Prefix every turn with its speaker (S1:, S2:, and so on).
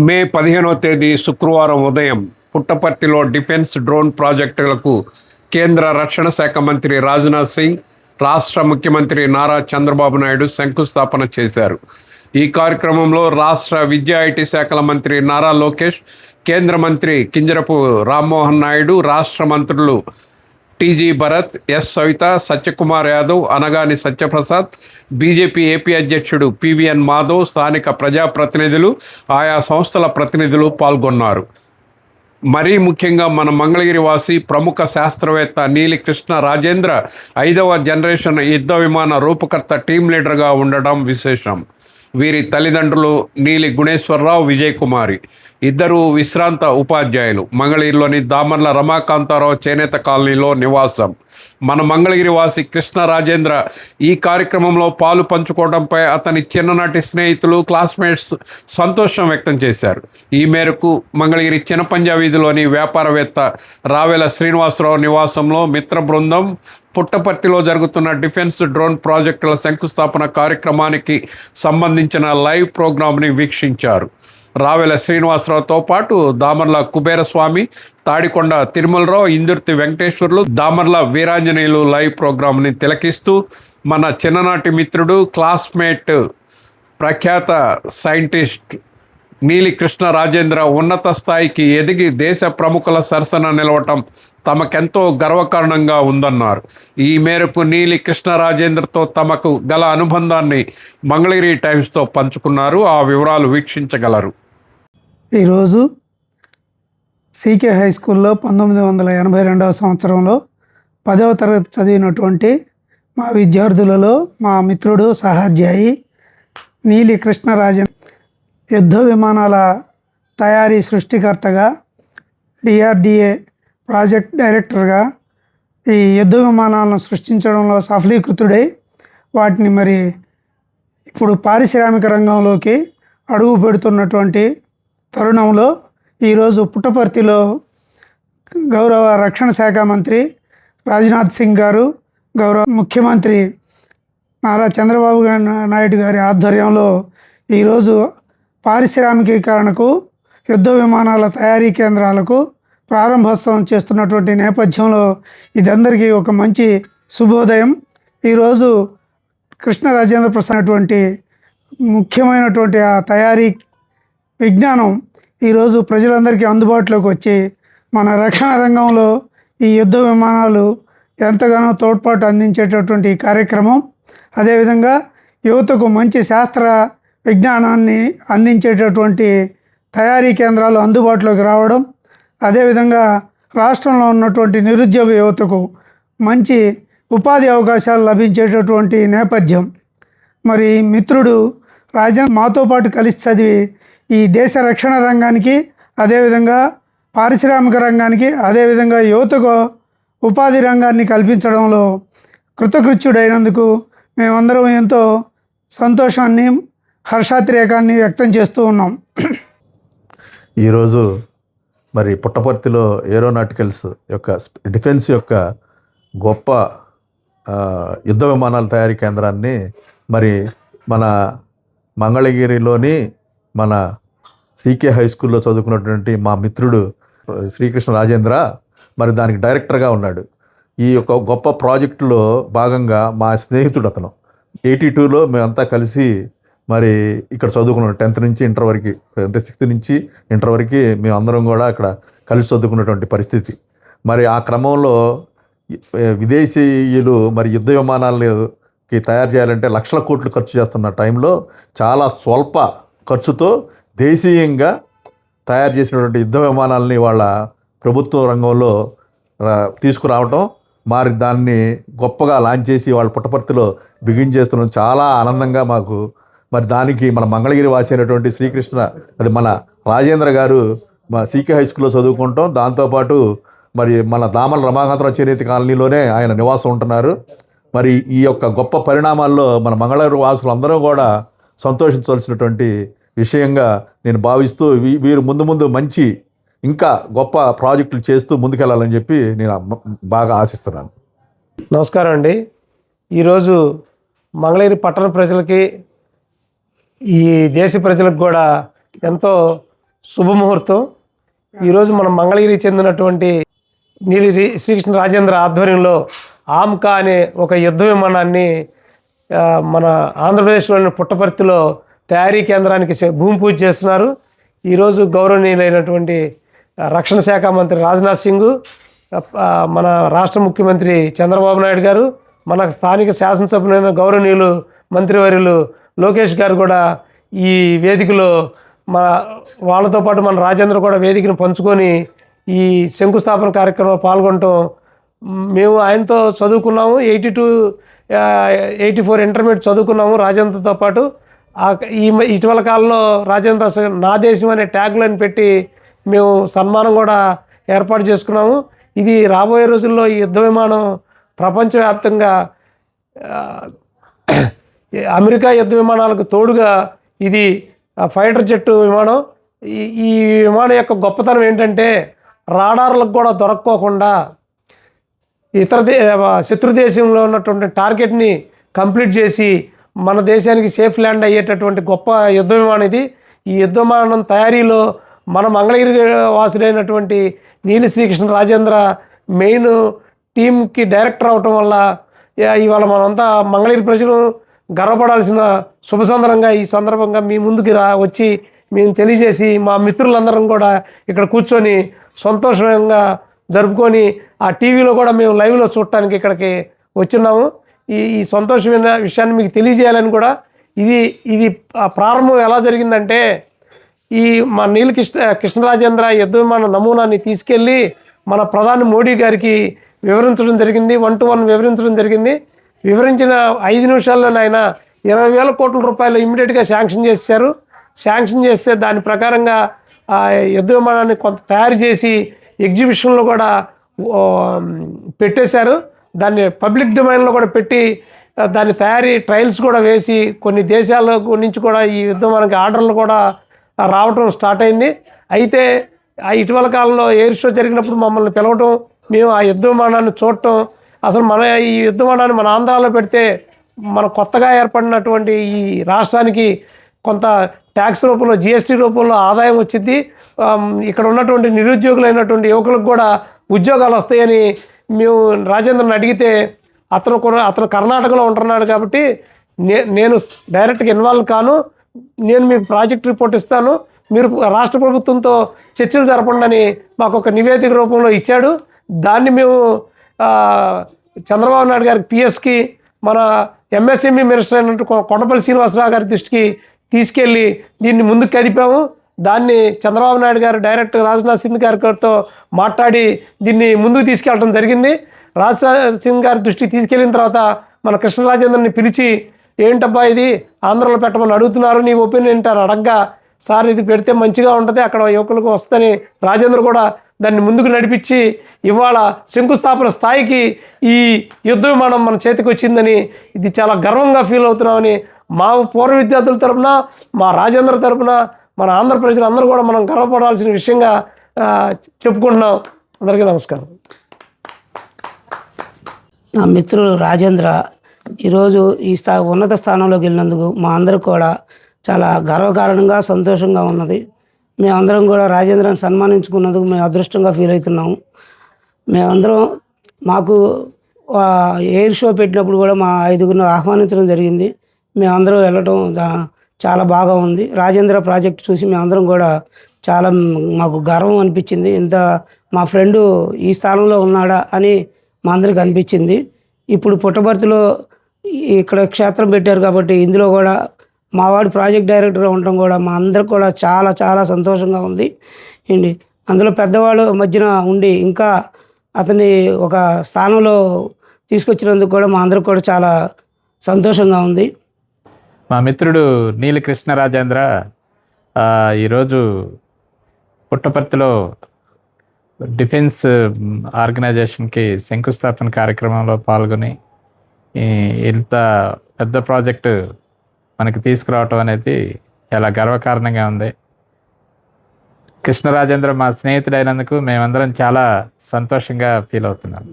S1: మే 15వ తేదీ శుక్రవారం ఉదయం పుట్టపర్తిలో డిఫెన్స్ డ్రోన్ ప్రాజెక్టులకు కేంద్ర రక్షణ శాఖ మంత్రి రాజ్నాథ్ సింగ్, రాష్ట్ర ముఖ్యమంత్రి నారా చంద్రబాబు నాయుడు శంకుస్థాపన చేశారు. ఈ కార్యక్రమంలో రాష్ట్ర విద్యా ఐటీ శాఖల మంత్రి నారా లోకేష్, కేంద్ర మంత్రి కింజరపు రామ్మోహన్ నాయుడు, రాష్ట్ర మంత్రులు TG Bharat, yes Savitha, Satyakumar Yadav, Anagani Satyaprasad, BJP AP అధ్యక్షుడు పివిఎన్ మాధవ్, స్థానిక ప్రజాప్రతినిధులు, ఆయా సంస్థల ప్రతినిధులు పాల్గొన్నారు. మరీ ముఖ్యంగా మన మంగళగిరి వాసి ప్రముఖ శాస్త్రవేత్త నీలి కృష్ణ రాజేంద్ర 5వ జనరేషన్ యుద్ధ విమాన రూపకర్త టీం లీడర్గా ఉండడం విశేషం. వీరి తల్లిదండ్రులు నీలి గుణేశ్వరరావు, విజయకుమారి ఇద్దరు విశ్రాంత ఉపాధ్యాయులు. మంగళగిరిలోని దామర్ల రమాకాంతారావు చేనేత కాలనీలో నివాసం. మన మంగళగిరి వాసి కృష్ణ రాజేంద్ర ఈ కార్యక్రమంలో పాలు పంచుకోవడంపై అతని చిన్ననాటి స్నేహితులు, క్లాస్మేట్స్ సంతోషం వ్యక్తం చేశారు. ఈ మేరకు మంగళగిరి చినపంజా వీధిలోని వ్యాపారవేత్త రావెల శ్రీనివాసరావు నివాసంలో మిత్ర బృందం పుట్టపర్తిలో జరుగుతున్న డిఫెన్స్ డ్రోన్ ప్రాజెక్టుల శంకుస్థాపన కార్యక్రమానికి సంబంధించిన లైవ్ ప్రోగ్రాంని వీక్షించారు. రావెల శ్రీనివాసరావుతో పాటు దామర్ల కుబేరస్వామి, తాడికొండ తిరుమలరావు, ఇందుర్తి వెంకటేశ్వర్లు, దామర్ల వీరాంజనేయులు లైవ్ ప్రోగ్రాంని తిలకిస్తూ మన చిన్ననాటి మిత్రుడు, క్లాస్మేట్, ప్రఖ్యాత సైంటిస్ట్ నీలి కృష్ణ రాజేంద్ర ఉన్నత స్థాయికి ఎదిగి దేశ ప్రముఖుల సరసన నిలవటం తమకెంతో గర్వకారణంగా ఉందన్నారు. ఈ మేరకు నీలి కృష్ణ రాజేంద్రతో తమకు గల అనుబంధాన్ని మంగళగిరి టైమ్స్తో పంచుకున్నారు. ఆ వివరాలు వీక్షించగలరు.
S2: ఈరోజు సీకే హై స్కూల్లో 1982వ సంవత్సరంలో 10వ తరగతి చదివినటువంటి మా విద్యార్థులలో మా మిత్రుడు, సహాధ్యాయి నీలి కృష్ణ రాజేంద్ర యుద్ధ విమానాల తయారీ సృష్టికర్తగా, డిఆర్డిఏ ప్రాజెక్ట్ డైరెక్టర్గా ఈ యుద్ధ విమానాలను సృష్టించడంలో సఫలీకృతుడై వాటిని మరి ఇప్పుడు పారిశ్రామిక రంగంలోకి అడుగు పెడుతున్నటువంటి తరుణంలో ఈరోజు పుట్టపర్తిలో గౌరవ రక్షణ శాఖ మంత్రి రాజ్నాథ్ సింగ్ గారు, గౌరవ ముఖ్యమంత్రి నారా చంద్రబాబు నాయుడు గారి ఆధ్వర్యంలో ఈరోజు పారిశ్రామికీకరణకు, యుద్ధ విమానాల తయారీ కేంద్రాలకు ప్రారంభోత్సవం చేస్తున్నటువంటి నేపథ్యంలో ఇదందరికీ ఒక మంచి శుభోదయం. ఈరోజు కృష్ణ రాజేంద్ర ప్రసాద్ అటువంటి ముఖ్యమైనటువంటి ఆ తయారీ విజ్ఞానం ఈరోజు ప్రజలందరికీ అందుబాటులోకి వచ్చి మన రక్షణ రంగంలో ఈ యుద్ధ విమానాలు ఎంతగానో తోడ్పాటు అందించేటటువంటి కార్యక్రమం, అదేవిధంగా యువతకు మంచి శాస్త్ర విజ్ఞానాన్ని అందించేటటువంటి తయారీ కేంద్రాలు అందుబాటులోకి రావడం, అదేవిధంగా రాష్ట్రంలో ఉన్నటువంటి నిరుద్యోగ యువతకు మంచి ఉపాధి అవకాశాలు లభించేటటువంటి నేపథ్యం. మరి మిత్రుడు రాజేంద్ర మాతో పాటు కలిసి చదివి ఈ దేశ రక్షణ రంగానికి, అదేవిధంగా పారిశ్రామిక రంగానికి, అదేవిధంగా యువతకు ఉపాధి రంగాన్ని కల్పించడంలో కృతకృత్యుడైనందుకు మేమందరం ఎంతో సంతోషాన్ని, హర్షాతిరేకాన్ని వ్యక్తం చేస్తూ ఉన్నాం.
S3: ఈరోజు మరి పుట్టపర్తిలో ఏరోనాటికల్స్ యొక్క డిఫెన్స్ యొక్క గొప్ప యుద్ధ విమానాల తయారీ కేంద్రాన్ని మరి మన మంగళగిరిలోని మన సీకే హై స్కూల్లో చదువుకున్నటువంటి మా మిత్రుడు శ్రీకృష్ణ రాజేంద్ర మరి దానికి డైరెక్టర్గా ఉన్నాడు. ఈ యొక్క గొప్ప ప్రాజెక్టులో భాగంగా మా స్నేహితుడు అతను 82లో మేమంతా కలిసి మరి ఇక్కడ చదువుకున్నాం. 10th నుంచి ఇంటర్ వరకు, అంటే 6th నుంచి ఇంటర్ వరకు మేమందరం కూడా అక్కడ కలిసి చదువుకున్నటువంటి పరిస్థితి. మరి ఆ క్రమంలో విదేశీయులు మరి యుద్ధ విమానాలకి తయారు చేయాలంటే లక్షల కోట్లు ఖర్చు చేస్తున్న టైంలో చాలా స్వల్ప ఖర్చుతో దేశీయంగా తయారు చేసినటువంటి యుద్ధ విమానాలని వాళ్ళ ప్రభుత్వ రంగంలో తీసుకురావటం, మరి దాన్ని గొప్పగా లాంచ్ చేసి వాళ్ళ పుట్టపర్తిలో బిగిన్ చేస్తున్నాం. చాలా ఆనందంగా మాకు. మరి దానికి మన మంగళగిరి వాసి అయినటువంటి శ్రీకృష్ణ, అది మన రాజేంద్ర గారు మా సీకే హై స్కూల్లో చదువుకుంటాం. దాంతోపాటు మరి మన దామల రమాకాంతరావు చేనేత కాలనీలోనే ఆయన నివాసం ఉంటున్నారు. మరి ఈ యొక్క గొప్ప పరిణామాల్లో మన మంగళగిరి వాసులు అందరూ కూడా సంతోషించవలసినటువంటి విషయంగా నేను భావిస్తూ వీరు ముందు మంచి ఇంకా గొప్ప ప్రాజెక్టులు చేస్తూ ముందుకెళ్ళాలని చెప్పి నేను బాగా ఆశిస్తున్నాను.
S4: నమస్కారం అండి. ఈరోజు మంగళగిరి పట్టణ ప్రజలకి, ఈ దేశ ప్రజలకు కూడా ఎంతో శుభముహూర్తం. ఈరోజు మన మంగళగిరికి చెందినటువంటి శ్రీకృష్ణ రాజేంద్ర ఆధ్వర్యంలో ఆమ్కా అనే ఒక యుద్ధ విమానాన్ని మన ఆంధ్రప్రదేశ్లోని పుట్టపర్తిలో తయారీ కేంద్రానికి భూమి పూజ చేస్తున్నారు. ఈరోజు గౌరవనీయులైనటువంటి రక్షణ శాఖ మంత్రి రాజ్నాథ్ సింగ్, మన రాష్ట్ర ముఖ్యమంత్రి చంద్రబాబు నాయుడు గారు, మన స్థానిక శాసనసభ్యులైన గౌరవనీయులు మంత్రివర్యులు లోకేష్ గారు కూడా ఈ వేదికలో వాళ్ళతో పాటు మన రాజేంద్ర కూడా వేదికను పంచుకొని ఈ శంకుస్థాపన కార్యక్రమంలో పాల్గొనటం, మేము ఆయనతో చదువుకున్నాము. 84 ఇంటర్మీడియట్ చదువుకున్నాము రాజేంద్రతో పాటు. ఇటీవల కాలంలో రాజేంద్ర నా దేశం అనే ట్యాగ్లైన్ పెట్టి మేము సన్మానం కూడా ఏర్పాటు చేసుకున్నాము. ఇది రాబోయే రోజుల్లో ఈ యుద్ధ విమానం ప్రపంచవ్యాప్తంగా అమెరికా యుద్ధ విమానాలకు తోడుగా ఇది ఫైటర్ జెట్ విమానం. ఈ విమానం యొక్క గొప్పతనం ఏంటంటే రాడార్లకు కూడా దొరక్కోకుండా శత్రు దేశంలో ఉన్నటువంటి టార్గెట్ని కంప్లీట్ చేసి మన దేశానికి సేఫ్ ల్యాండ్ అయ్యేటటువంటి గొప్ప యుద్ధ విమానం ఇది. ఈ యుద్ధ విమానం తయారీలో మన మంగళగిరి వాసుడైనటువంటి నీలి శ్రీకృష్ణ రాజేంద్ర మెయిన్ టీంకి డైరెక్టర్ అవటం వల్ల ఇవాళ మనమంతా మంగళగిరి ప్రజలు గర్వపడాల్సిన శుభసందర్భంగా ఈ సందర్భంగా మీ ముందుకి వచ్చి మేము తెలియజేసి మా మిత్రులందరం కూడా ఇక్కడ కూర్చొని సంతోషంగా జరుపుకొని ఆ టీవీలో కూడా మేము లైవ్లో చూడటానికి ఇక్కడికి వచ్చున్నాము. ఈ సంతోషమైన విషయాన్ని మీకు తెలియజేయాలని కూడా ఇది ప్రారంభం ఎలా జరిగిందంటే మా కృష్ణరాజేంద్ర యుద్ధ విమాన నమూనాని తీసుకెళ్ళి మన ప్రధాని మోడీ గారికి వివరించడం జరిగింది. 1 to 1 వివరించడం జరిగింది. వివరించిన 5 నిమిషాల్లోనే ఆయన 20,000 కోట్ల రూపాయలు ఇమ్మీడియట్గా శాంక్షన్ చేశారు. శాంక్షన్ చేస్తే దాని ప్రకారంగా యుద్ధ విమానాన్ని కొంత తయారు చేసి ఎగ్జిబిషన్లో కూడా పెట్టేశారు. దాన్ని పబ్లిక్ డొమైన్లో కూడా పెట్టి దాని తయారీ ట్రయల్స్ కూడా వేసి కొన్ని దేశాల నుంచి కూడా ఈ యుద్ధ విమానానికి ఆర్డర్లు కూడా రావటం స్టార్ట్ అయింది. అయితే ఇటీవల కాలంలో ఎయిర్ షో జరిగినప్పుడు మమ్మల్ని పిలవటం, మేము ఆ యుద్ధ విమానాన్ని చూడటం, అసలు ఈ యుద్ధ విమానాన్ని మన ఆంధ్రాలో పెడితే మన కొత్తగా ఏర్పడినటువంటి ఈ రాష్ట్రానికి కొంత ట్యాక్స్ రూపంలో జిఎస్టీ రూపంలో ఆదాయం వచ్చింది. ఇక్కడ ఉన్నటువంటి నిరుద్యోగులైనటువంటి యువకులకు కూడా ఉద్యోగాలు వస్తాయని మేము రాజేంద్రని అడిగితే అతను కర్ణాటకలో ఉంటున్నాడు కాబట్టి నేను డైరెక్ట్గా ఇన్వాల్వ్ కాను, నేను మీకు ప్రాజెక్ట్ రిపోర్ట్ ఇస్తాను, మీరు రాష్ట్ర ప్రభుత్వంతో చర్చలు జరపండి అని మాకు ఒక నివేదిక రూపంలో ఇచ్చాడు. దాన్ని మేము చంద్రబాబు నాయుడు గారికి పిఎస్కి మన ఎంఎస్ఎంఈ మినిస్టర్ అయినట్టు కొండపల్లి శ్రీనివాసరావు గారి దృష్టికి తీసుకెళ్ళి దీన్ని ముందుకు కదిపాము. దాన్ని చంద్రబాబు నాయుడు గారు డైరెక్ట్ రాజ్నాథ్ సింగ్ గారితో మాట్లాడి దీన్ని ముందుకు తీసుకెళ్ళడం జరిగింది. రాజ్నాథ్ సింగ్ గారి దృష్టికి తీసుకెళ్ళిన తర్వాత మన కృష్ణరాజేంద్రని పిలిచి, ఏంటబ్బా ఇది ఆంధ్రలో పెట్టమని అడుగుతున్నారు, నీ ఒపీనియన్ ఏంటని అడగ్గా, సార్ ఇది పెడితే మంచిగా ఉంటుంది, అక్కడ యువకులకు వస్తుందని రాజేంద్ర కూడా దాన్ని ముందుకు నడిపించి ఇవాళ శంకుస్థాపన స్థాయికి ఈ యుద్ధ విమానం మన చేతికి వచ్చిందని ఇది చాలా గర్వంగా ఫీల్ అవుతున్నామని మా పూర్వ విద్యార్థుల తరపున, మా రాజేంద్ర తరపున, మన ఆంధ్ర ప్రజలందరూ కూడా మనం గర్వపడాల్సిన విషయంగా చెప్పుకుంటున్నాం. అందరికీ నమస్కారం.
S5: నా మిత్రుడు రాజేంద్ర ఈరోజు ఈ ఉన్నత స్థానంలోకి వెళ్ళినందుకు మా అందరికి కూడా చాలా గర్వకారణంగా సంతోషంగా ఉన్నది. మేమందరం కూడా రాజేంద్రని సన్మానించుకున్నందుకు మేము అదృష్టంగా ఫీల్ అవుతున్నాము. మేమందరం మాకు ఎయిర్ షో పెట్టినప్పుడు కూడా మా 5గురిని ఆహ్వానించడం జరిగింది. మేమందరం వెళ్ళటం చాలా బాగా ఉంది. రాజేంద్ర ప్రాజెక్ట్ చూసి మేమందరం కూడా చాలా మాకు గర్వం అనిపించింది. ఇంత మా ఫ్రెండు ఈ స్థానంలో ఉన్నాడా అని మా అందరికి అనిపించింది. ఇప్పుడు పుట్టపర్తిలో ఇక్కడ క్షేత్రం పెట్టారు కాబట్టి ఇందులో కూడా మా వాడు ప్రాజెక్ట్ డైరెక్టర్గా ఉండటం కూడా మా అందరికి కూడా చాలా చాలా సంతోషంగా ఉంది అండి. అందులో పెద్దవాళ్ళు మధ్యన ఉండి ఇంకా అతన్ని ఒక స్థానంలో తీసుకొచ్చినందుకు కూడా మా అందరికి కూడా చాలా సంతోషంగా ఉంది.
S6: మా మిత్రుడు నీలి కృష్ణ రాజేంద్ర ఈరోజు పుట్టపర్తిలో డిఫెన్స్ ఆర్గనైజేషన్కి శంకుస్థాపన కార్యక్రమంలో పాల్గొని ఇంత పెద్ద ప్రాజెక్టు మనకి తీసుకురావటం అనేది చాలా గర్వకారణంగా ఉంది. కృష్ణ రాజేంద్ర మా స్నేహితుడైనందుకు మేమందరం చాలా సంతోషంగా ఫీల్ అవుతున్నాం.